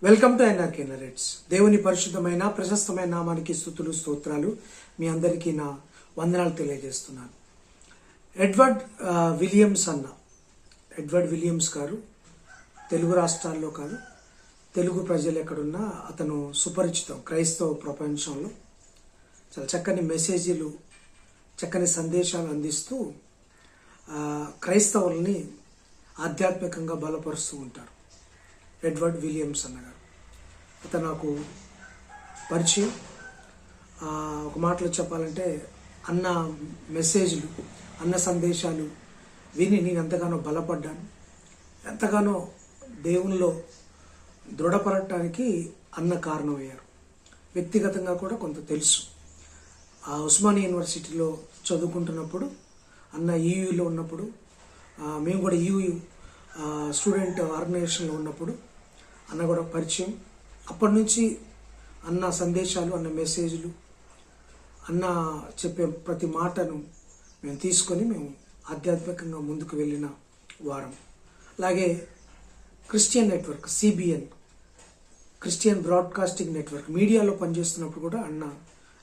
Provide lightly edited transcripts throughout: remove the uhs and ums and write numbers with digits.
Welcome to NRK narrates. దేవుని పరిశుద్ధమైన ప్రశస్తమైన నామానికి స్తుతులు స్తోత్రాలు. మీ అందరికీ నా వందనాలు తెలియజేస్తున్నాను. ఎడ్వర్డ్ విలియమ్స్ గారు తెలుగు రాష్ట్రాల్లో కాదు, తెలుగు ప్రజలు ఎక్కడున్నా అతను సుపరిచితం. క్రైస్తవ ప్రపంచంలో చాలా చక్కని మెసేజీలు, చక్కని సందేశాలు అందిస్తూ క్రైస్తవుల్ని ఆధ్యాత్మికంగా బలపరుస్తూ ఉంటారు. ఎడ్వర్డ్ విలియమ్స్ అన్నగారు అతను నాకు పరిచయం. ఒక మాటలో చెప్పాలంటే అన్న మెసేజ్లు, అన్న సందేశాలు విని నేను ఎంతగానో బలపడ్డాను. ఎంతగానో దేవునిలో దృఢపడటానికి అన్న కారణమయ్యారు. వ్యక్తిగతంగా కూడా కొంత తెలుసు. ఉస్మానియా యూనివర్సిటీలో చదువుకుంటున్నప్పుడు, అన్న ఈయూలో ఉన్నప్పుడు, మేము కూడా ఈయూ స్టూడెంట్ ఆర్గనైజేషన్లో ఉన్నప్పుడు అన్న కూడా పరిచయం. అప్పటి నుంచి అన్న సందేశాలు, అన్న మెసేజ్లు, అన్న చెప్పే ప్రతి మాటను మేము తీసుకొని మేము ఆధ్యాత్మికంగా ముందుకు వెళ్ళిన వారం. అలాగే Christian network, CBN, Christian broadcasting network, మీడియాలో పనిచేస్తున్నప్పుడు కూడా అన్న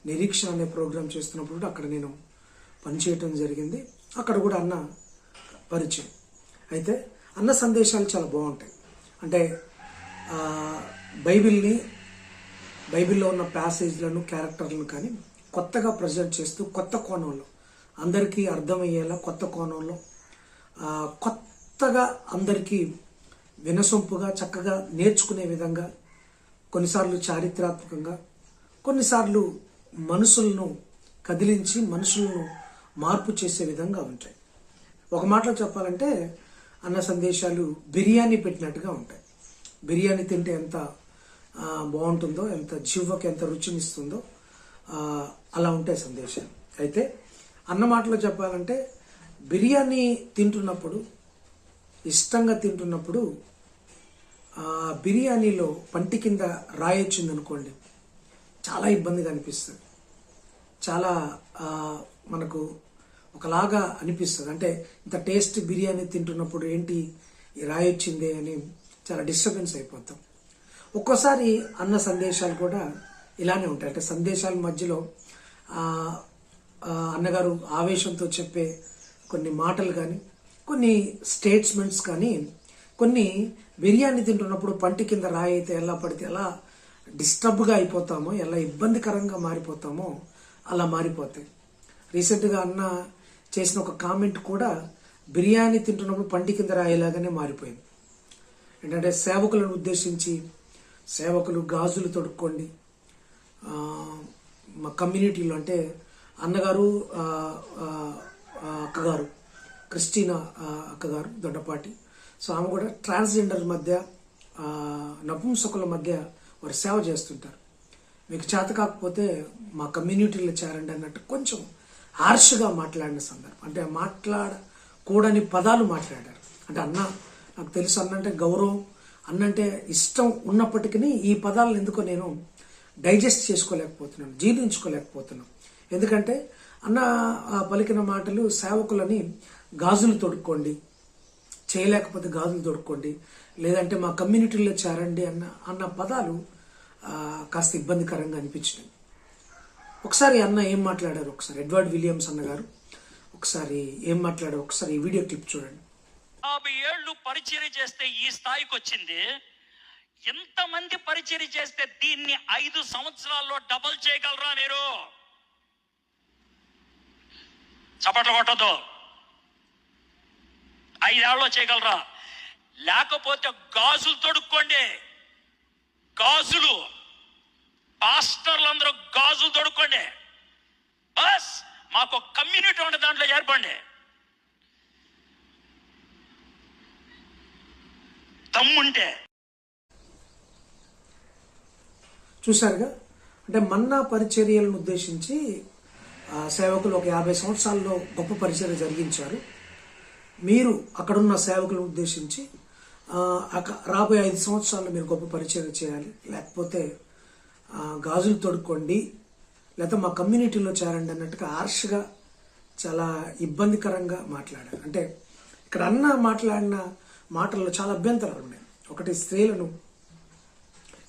నిరీక్షణ అనే ప్రోగ్రాం చేస్తున్నప్పుడు కూడా అక్కడ నేను పనిచేయటం జరిగింది. అక్కడ కూడా అన్న పరిచయం. అయితే అన్న సందేశాలు చాలా బాగుంటాయి. అంటే బైబిల్లో ఉన్న ప్యాసేజ్లను, క్యారెక్టర్లను కానీ కొత్తగా ప్రజెంట్ చేస్తూ కొత్త కోణంలో అందరికీ అర్థమయ్యేలా, కొత్త కోణంలో కొత్తగా అందరికీ వినసొంపుగా చక్కగా నేర్చుకునే విధంగా, కొన్నిసార్లు చారిత్రాత్మకంగా, కొన్నిసార్లు మనసులను కదిలించి మనుషులను మార్పు చేసే విధంగా ఉంటాయి. ఒక మాటలో చెప్పాలంటే అన్న సందేశాలు బిర్యానీ పెట్టినట్టుగా ఉంటాయి. బిర్యానీ తింటే ఎంత బాగుంటుందో, ఎంత జివ్వకి ఎంత రుచినిస్తుందో అలా ఉంటాయి సందేశాలు. అయితే అన్న మాటలో చెప్పాలంటే బిర్యానీ తింటున్నప్పుడు, ఇష్టంగా తింటున్నప్పుడు బిర్యానీలో పంటి కింద రాయొచ్చింది అనుకోండి, చాలా ఇబ్బందిగా అనిపిస్తుంది. చాలా మనకు ఒకలాగా అనిపిస్తుంది. అంటే ఇంత టేస్ట్ బిర్యానీ తింటున్నప్పుడు ఏంటి ఈ రాయొచ్చిందే అని చాలా డిస్టర్బెన్స్ అయిపోతాం. ఒక్కోసారి అన్న సందేశాలు కూడా ఇలానే ఉంటాయి. అంటే సందేశాల మధ్యలో అన్నగారు ఆవేశంతో చెప్పే కొన్ని మాటలు కానీ, కొన్ని స్టేట్స్మెంట్స్ కానీ, కొన్ని బిర్యానీ తింటున్నప్పుడు పంటి కింద రాయి అయితే ఎలా పడితే ఎలా డిస్టర్బ్గా అయిపోతామో, ఎలా ఇబ్బందికరంగా మారిపోతామో అలా మారిపోతాయి. రీసెంట్గా అన్న చేసిన ఒక కామెంట్ కూడా బిర్యానీ తింటున్నప్పుడు పంటి కింద రాయేలాగానే మారిపోయింది. ఏంటంటే సేవకులను ఉద్దేశించి, సేవకులు గాజులు తొడుక్కోండి, మా కమ్యూనిటీలో అంటే అన్నగారు, అక్కగారు, క్రిస్టినా అక్కగారు దొడ్డపాటి, సో ఆమె కూడా ట్రాన్స్జెండర్ మధ్య, నపుంసకుల మధ్య వారు సేవ చేస్తుంటారు. మీకు చేత కాకపోతే మా కమ్యూనిటీలో చేరండి అన్నట్టు కొంచెం హార్ష్గా మాట్లాడిన సందర్భం. అంటే మాట్లాడకూడని పదాలు మాట్లాడారు. అంటే అన్న నాకు తెలుసు, అన్నంటే గౌరవం, అన్నంటే ఇష్టం ఉన్నప్పటికీ ఈ పదాలను ఎందుకో నేను డైజెస్ట్ చేసుకోలేకపోతున్నాను, జీర్ణించుకోలేకపోతున్నాను. ఎందుకంటే అన్న పలికిన మాటలు సేవకులని గాజులు తొడుక్కోండి, చేయలేకపోతే గాజులు తొడుక్కోండి, లేదంటే మా కమ్యూనిటీలో చేరండి అన్న పదాలు కాస్త ఇబ్బందికరంగా అనిపించినాయి. ఒకసారి అన్న ఏం మాట్లాడారు, ఒకసారి ఎడ్వర్డ్ విలియమ్స్ అన్న గారు ఒకసారి ఏం మాట్లాడారు, ఒకసారి ఈ వీడియో క్లిప్ చూడండి. 50 ఏళ్ళు పరిచర్య చేస్తే ఈ స్థాయికి వచ్చింది. ఎంతమంది పరిచర్య చేస్తే దీన్ని 5 సంవత్సరాల్లో డబల్ చేయగలరా? మీరు చప్పట్లు కొట్టదు. 5 ఏళ్ళలో చేయగలరా? లేకపోతే గాజులు తొడుక్కోండి. గాజులు, పాస్టర్లు అందరూ గాజులు తొడుక్కోండి. బస్ మాకు కమ్యూనిటీ ఉండే దాంట్లో చేర్పండి. తమ్ముంటే చూశారుగా. అంటే మన్నా పరిచర్యలను ఉద్దేశించి సేవకులు ఒక 50 సంవత్సరాల్లో గొప్ప పరిచర్య జరిగించారు. మీరు అక్కడున్న సేవకులను ఉద్దేశించి రాబోయే 5 సంవత్సరాల్లో మీరు గొప్ప పరిచర్య చేయాలి, లేకపోతే గాజులు తొడుక్కోండి, లేకపోతే మా కమ్యూనిటీలో చేరండి అన్నట్టుగా హార్ష్గా, చాలా ఇబ్బందికరంగా మాట్లాడారు. అంటే ఇక్కడ అన్న మాట్లాడిన మాటల్లో చాలా అభ్యంతరాలు ఉన్నాయి. ఒకటి, స్త్రీలను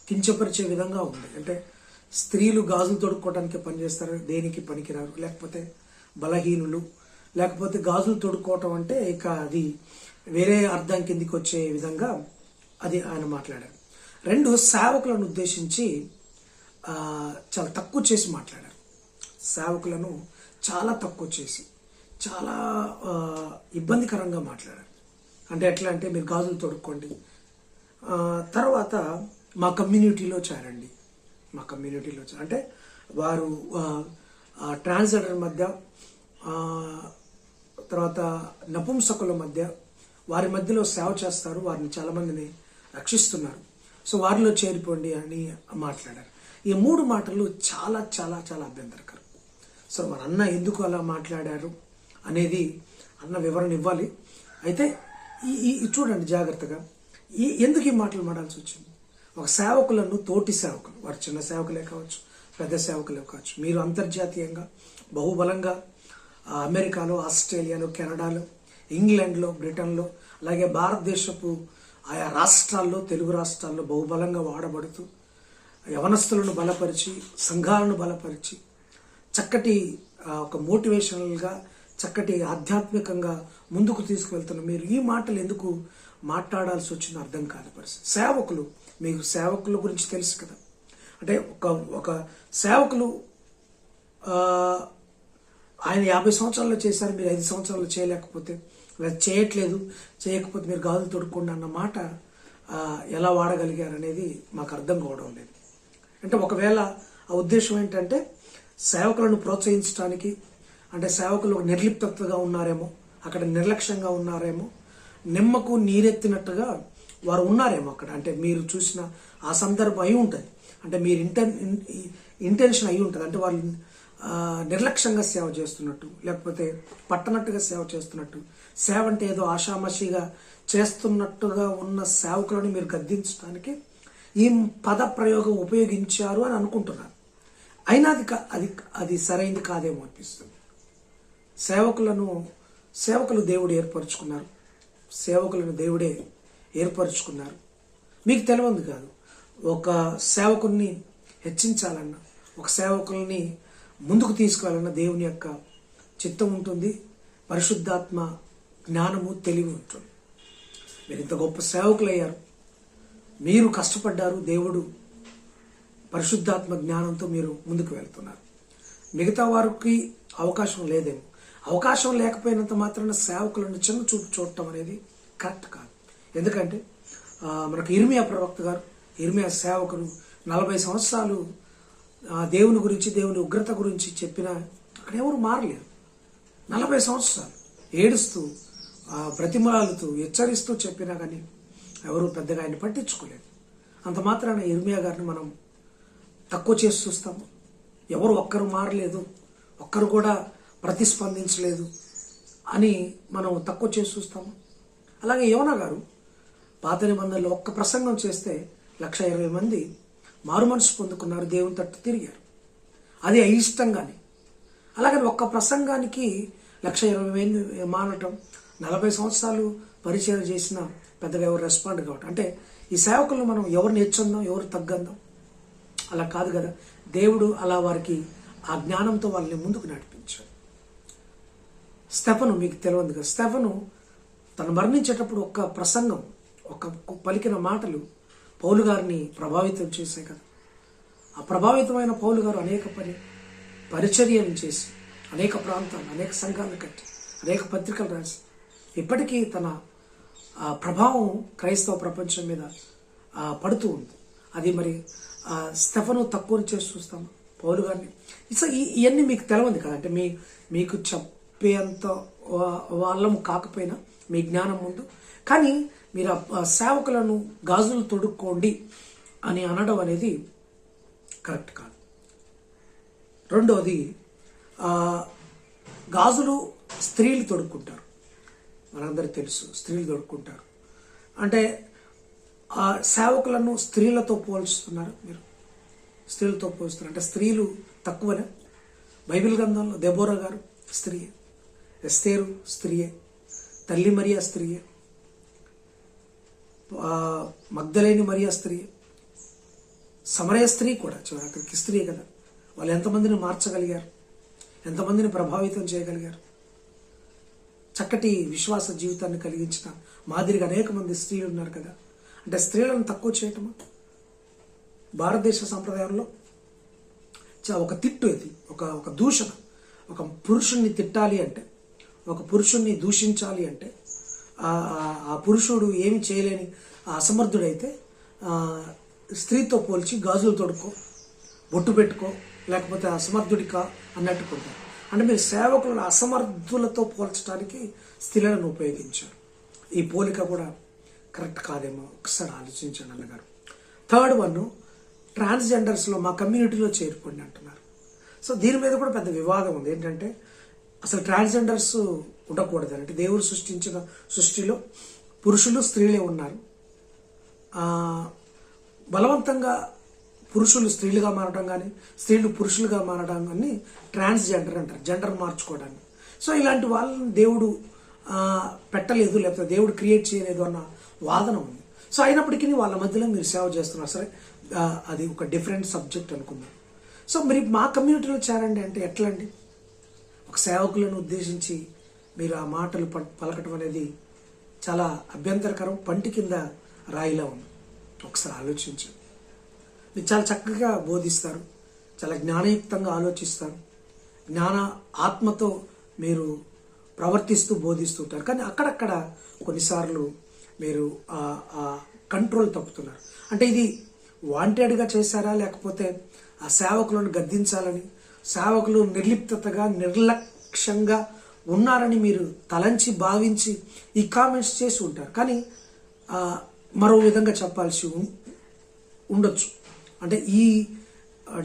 కించపరిచే విధంగా ఉంది. అంటే స్త్రీలు గాజులు తొడుక్కోవడానికి పనిచేస్తారు, దేనికి పనికిరారు, లేకపోతే బలహీనులు, లేకపోతే గాజులు తొడుక్కోవటం అంటే ఇక అది వేరే అర్థం కిందికి వచ్చే విధంగా అది ఆయన మాట్లాడారు. 2, సేవకులను ఉద్దేశించి చాలా తక్కువ చేసి మాట్లాడారు. సేవకులను చాలా తక్కువ చేసి చాలా ఇబ్బందికరంగా మాట్లాడారు. అంటే ఎట్లా అంటే మీరు గాజులు తొడుక్కోండి, తర్వాత మా కమ్యూనిటీలో చేరండి, మా కమ్యూనిటీలో అంటే వారు ట్రాన్స్జెండర్ మధ్య, తర్వాత నపుంసకుల మధ్య, వారి మధ్యలో సేవ చేస్తారు, వారిని చాలామందిని రక్షిస్తున్నారు, సో వారిలో చేరిపోండి అని మాట్లాడారు. ఈ 3 మాటలు చాలా చాలా చాలా అభ్యంతరకరం. సో మన అన్న ఎందుకు అలా మాట్లాడారు అనేది అన్న వివరణ ఇవ్వాలి. అయితే ఈ చూడండి జాగ్రత్తగా, ఎందుకు ఈ మాటలు మాడాల్సి వచ్చింది. ఒక సేవకులను, తోటి సేవకులు, వారు చిన్న సేవకులే కావచ్చు, పెద్ద సేవకులే కావచ్చు, మీరు అంతర్జాతీయంగా బహుబలంగా అమెరికాలో, ఆస్ట్రేలియాలో, కెనడాలో, ఇంగ్లాండ్లో, బ్రిటన్లో, అలాగే భారతదేశపు ఆయా రాష్ట్రాల్లో, తెలుగు రాష్ట్రాల్లో బహుబలంగా వాడబడుతూ యవనస్తులను బలపరిచి, సంఘాలను బలపరిచి, చక్కటి ఒక మోటివేషనల్గా, చక్కటి ఆధ్యాత్మికంగా ముందుకు తీసుకువెళ్తున్న మీరు ఈ మాటలు ఎందుకు మాట్లాడాల్సి వచ్చిందో అర్థం కాని పరిస్థితి. సేవకులు, మీకు సేవకుల గురించి తెలుసు కదా, అంటే ఒక సేవకులు ఆయన 50 సంవత్సరాల్లో చేశారు, మీరు 5 సంవత్సరాల్లో చేయలేకపోతే, లేదా చేయకపోతే మీరు గాజులు తొడుక్కోండి అన్న మాట ఎలా వాడగలిగారు అనేది మాకు అర్థం కావడం లేదు. అంటే ఒకవేళ ఆ ఉద్దేశం ఏంటంటే సేవకులను ప్రోత్సహించడానికి, అంటే సేవకులు నిర్లిప్తగా ఉన్నారేమో, అక్కడ నిర్లక్ష్యంగా ఉన్నారేమో, నిమ్మకు నీరెత్తినట్టుగా వారు ఉన్నారేమో అక్కడ. అంటే మీరు చూసిన ఆ సందర్భం అయి ఉంటుంది, అంటే మీరు ఇంటెన్షన్ అయి ఉంటుంది, అంటే వాళ్ళు నిర్లక్ష్యంగా సేవ చేస్తున్నట్టు, లేకపోతే పట్టనట్టుగా సేవ చేస్తున్నట్టు, సేవ అంటే ఏదో ఆషామాషిగా చేస్తున్నట్టుగా ఉన్న సేవకులను మీరు గద్దించడానికి ఈ పద ప్రయోగం ఉపయోగించారు అని అనుకుంటున్నారు. అయినా అది సరైంది కాదేమో అనిపిస్తుంది. సేవకులు దేవుడు ఏర్పరచుకున్నారు, సేవకులను దేవుడే ఏర్పరచుకున్నారు. మీకు తెలియదు కాదు, ఒక సేవకుల్ని హెచ్చించాలన్నా, ఒక సేవకుల్ని ముందుకు తీసుకువెళ్ళాలన్న దేవుని యొక్క చిత్తం ఉంటుంది, పరిశుద్ధాత్మ జ్ఞానము, తెలివి ఉంటుంది. మీరు ఇంత గొప్ప సేవకులు అయ్యారు, మీరు కష్టపడ్డారు, దేవుడు పరిశుద్ధాత్మ జ్ఞానంతో మీరు ముందుకు వెళ్తున్నారు. మిగతా వారికి అవకాశం లేదేమో. అవకాశం లేకపోయినంత మాత్రాన సేవకులను చిన్న చూపు చూడటం అనేది కరెక్ట్ కాదు. ఎందుకంటే మనకు ఇర్మియా ప్రవక్త గారు, ఇర్మియా సేవకులు 40 సంవత్సరాలు దేవుని గురించి, దేవుని ఉగ్రత గురించి చెప్పినా అక్కడ ఎవరు మారలేరు. 40 సంవత్సరాలు ఏడుస్తూ, బ్రతిమలాలుతూ, హెచ్చరిస్తూ చెప్పినా కానీ ఎవరు పెద్దగా ఆయన పట్టించుకోలేదు. అంత మాత్రాన ఇర్మియా గారిని మనం తక్కువ చేసి చూస్తాము. ఎవరు ఒక్కరు మారలేదు, ఒక్కరు కూడా ప్రతిస్పందించలేదు అని మనం తక్కువ చేసి చూస్తాము. అలాగే యోనా గారు పాత నిబంధనలో ఒక్క ప్రసంగం చేస్తే 120 మంది మారు మనసు పొందుకున్నారు, దేవుని తట్టు తిరిగారు. అది అయిష్టంగానే. అలాగే ఒక్క ప్రసంగానికి 120,000 మానటం, 40 సంవత్సరాలు పరిచయం చేసిన పెద్దగా ఎవరు రెస్పాండ్ కావటం, అంటే ఈ సేవకులను మనం ఎవరిని హెచ్చందాం, ఎవరు తగ్గందాం, అలా కాదు కదా. దేవుడు అలా వారికి ఆ జ్ఞానంతో వాళ్ళని ముందుకు నడిపించాడు. స్టెఫను, మీకు తెలియదు కదా, స్టెఫను తను మరణించేటప్పుడు ఒక్క ప్రసంగం, ఒక పలికిన మాటలు పౌలు గారిని ప్రభావితం చేశాయి కదా. ఆ ప్రభావితమైన పౌలు గారు అనేక పరిచర్యలు చేసి, అనేక ప్రాంతాలు, అనేక సంఘాలను కట్టి, అనేక పత్రికలు రాసి, ఇప్పటికీ తన ప్రభావం క్రైస్తవ ప్రపంచం మీద పడుతూ ఉంది. అది మరి స్టెఫను తక్కువ చేసి చూస్తాము, పౌలు గారిని. ఇవన్నీ మీకు తెలియదు కదా, అంటే మీకు చెప్పేంత వాళ్ళము కాకపోయినా మీ జ్ఞానం ముందు. కానీ మీరు సేవకులను గాజులు తొడుక్కోండి అని అనడం అనేది కరెక్ట్ కాదు. రెండవది, గాజులు స్త్రీలు తొడుక్కుంటారు, మనందరికీ తెలుసు, స్త్రీలు తొడుక్కుంటారు. అంటే సేవకులను స్త్రీలతో పోల్చుతున్నారు మీరు, స్త్రీలతో పోల్చుతున్నారు. అంటే స్త్రీలు తక్కువనే. బైబిల్ గ్రంథంలో దెబోరా గారు స్త్రీయే, ఎస్తేరు స్త్రీయే, తల్లి మరియా స్త్రీయే, మగ్దలేని మరియా స్త్రీయే. సమరయ స్త్రీ కూడా అక్కడికి స్త్రీ కదా, వాళ్ళు ఎంతమందిని మార్చగలిగారు, ఎంతమందిని ప్రభావితం చేయగలిగారు. చక్కటి విశ్వాస జీవితాన్ని కలిగించిన మాదిరిగా అనేక మంది స్త్రీలు ఉన్నారు కదా. అంటే స్త్రీలను తక్కువ చేయటమా? భారతదేశ సంప్రదాయంలో ఒక తిట్టు ఇది, ఒక దూషణ. ఒక పురుషుణ్ణి తిట్టాలి అంటే, ఒక పురుషుణ్ణి దూషించాలి అంటే, ఆ పురుషుడు ఏమి చేయలేని అసమర్థుడైతే స్త్రీతో పోల్చి గాజులు తొడుక్కో, బొట్టు పెట్టుకో, లేకపోతే అసమర్థుడికా అన్నట్టు కొంటారు. అంటే మీరు సేవకులను అసమర్థులతో పోల్చడానికి స్త్రీలను ఉపయోగించారు. ఈ పోలిక కూడా కరెక్ట్ కాదేమో, ఒకసారి ఆలోచించండి అన్నగారు. థర్డ్ వన్, ట్రాన్స్జెండర్స్లో మా కమ్యూనిటీలో చేరుకోండి అంటున్నారు. సో దీని మీద కూడా పెద్ద వివాదం ఉంది. ఏంటంటే అసలు ట్రాన్స్జెండర్స్ ఉండకూడదు అంటే, దేవుడు సృష్టించిన సృష్టిలో పురుషులు స్త్రీలే ఉన్నారు. బలవంతంగా పురుషులు స్త్రీలుగా మారడం కానీ, స్త్రీలు పురుషులుగా మారడం కానీ ట్రాన్స్జెండర్ అంటారు, జెండర్ మార్చుకోవడాన్ని. సో ఇలాంటి వాళ్ళని దేవుడు పెట్టలేదు, లేకపోతే దేవుడు క్రియేట్ చేయలేదు అన్న వాదన ఉంది. సో అయినప్పటికీ వాళ్ళ మధ్యలో మీరు సేవ చేస్తున్నారు. సరే, అది ఒక డిఫరెంట్ సబ్జెక్ట్ అనుకుందాం. సో మరి మా కమ్యూనిటీలో చేరండి అంటే ఎట్లా అండి? ఒక సేవకులను ఉద్దేశించి మీరు ఆ మాటలు పలకటం అనేది చాలా అభ్యంతరకరం, పంటి కింద రాయిలా ఉంది. ఒకసారి ఆలోచించండి. మీరు చాలా చక్కగా బోధిస్తారు, చాలా జ్ఞానయుక్తంగా ఆలోచిస్తారు, జ్ఞాన ఆత్మతో మీరు ప్రవర్తిస్తూ బోధిస్తుంటారు. కానీ అక్కడక్కడ కొన్నిసార్లు మీరు కంట్రోల్ తప్పుతున్నారు. అంటే ఇది వాంటెడ్గా చేశారా, లేకపోతే ఆ సేవకులను గద్దించాలని, సేవకులు నిర్లిప్తగా నిర్లక్ష్యంగా ఉన్నారని మీరు తలంచి భావించి ఈ కామెంట్స్ చేసి ఉంటారు. కానీ మరో విధంగా చెప్పాల్సి ఉండొచ్చు. అంటే ఈ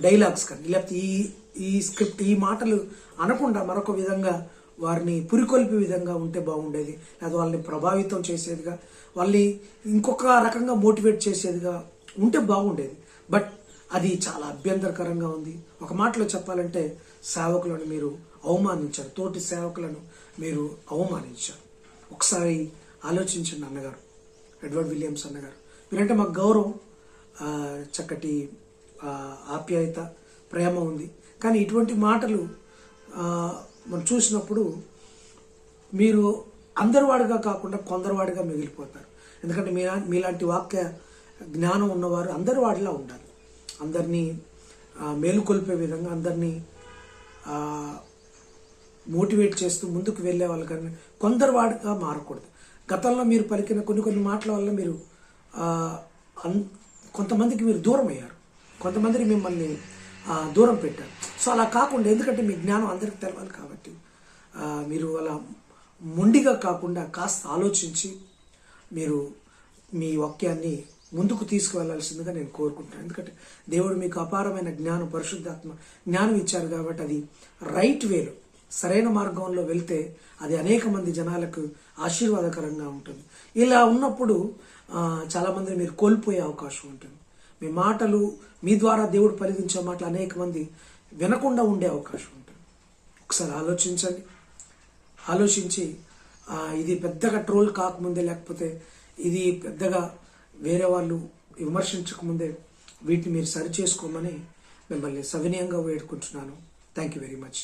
డైలాగ్స్ కానీ, లేకపోతే ఈ స్క్రిప్ట్, ఈ మాటలు అనకుండా మరొక విధంగా వారిని పురికొల్పే విధంగా ఉంటే బాగుండేది. లేదా వాళ్ళని ప్రభావితం చేసేదిగా, వాళ్ళని ఇంకొక రకంగా మోటివేట్ చేసేదిగా ఉంటే బాగుండేది. బట్ అది చాలా అభ్యంతరకరంగా ఉంది. ఒక మాటలో చెప్పాలంటే సేవకులను మీరు అవమానించారు, తోటి సేవకులను మీరు అవమానించారు. ఒకసారి ఆలోచించండి అన్నగారు, ఎడ్వర్డ్ విలియమ్స్ అన్నగారు. మీరంటే మాకు గౌరవం, చక్కటి ఆప్యాయత, ప్రేమ ఉంది. కానీ ఇటువంటి మాటలు మనం చూసినప్పుడు మీరు అందరివాడిగా కాకుండా కొందరివాడిగా మిగిలిపోతారు. ఎందుకంటే మీలాంటి వాక్య జ్ఞానం ఉన్నవారు అందరి వాడిలా ఉండాలి. అందరినీ మేలుకొల్పే విధంగా, అందరినీ మోటివేట్ చేస్తూ ముందుకు వెళ్ళే వాళ్ళు కానీ కొందరు వాడిగా మారకూడదు. గతంలో మీరు పలికిన కొన్ని మాటల వల్ల మీరు కొంతమందికి మీరు దూరం అయ్యారు, కొంతమందిని మిమ్మల్ని దూరం పెట్టారు. సో అలా కాకుండా, ఎందుకంటే మీ జ్ఞానం అందరికి తెలవాలి కాబట్టి మీరు అలా మొండిగా కాకుండా కాస్త ఆలోచించి మీరు మీ వాక్యాన్ని ముందుకు తీసుకువెళ్లాల్సిందిగా నేను కోరుకుంటాను. ఎందుకంటే దేవుడు మీకు అపారమైన జ్ఞానం, పరిశుద్ధాత్మ జ్ఞానం ఇచ్చారు కాబట్టి అది రైట్ వేలో, సరైన మార్గంలో వెళ్తే అది అనేక మంది జనాలకు ఆశీర్వాదకరంగా ఉంటుంది. ఇలా ఉన్నప్పుడు చాలా మందిని మీరు కోల్పోయే అవకాశం ఉంటుంది. మీ మాటలు, మీ ద్వారా దేవుడు పలికించే మాటలు అనేక మంది వినకుండా ఉండే అవకాశం ఉంటుంది. ఒకసారి ఆలోచించండి. ఆలోచించి ఇది పెద్దగా ట్రోల్ కాకముందే, లేకపోతే ఇది పెద్దగా వేరే వాళ్ళు విమర్శించకముందే వీటిని మీరు సరి చేసుకోమని మిమ్మల్ని సవినయంగా వేడుకుంటున్నాను. Thank you very much.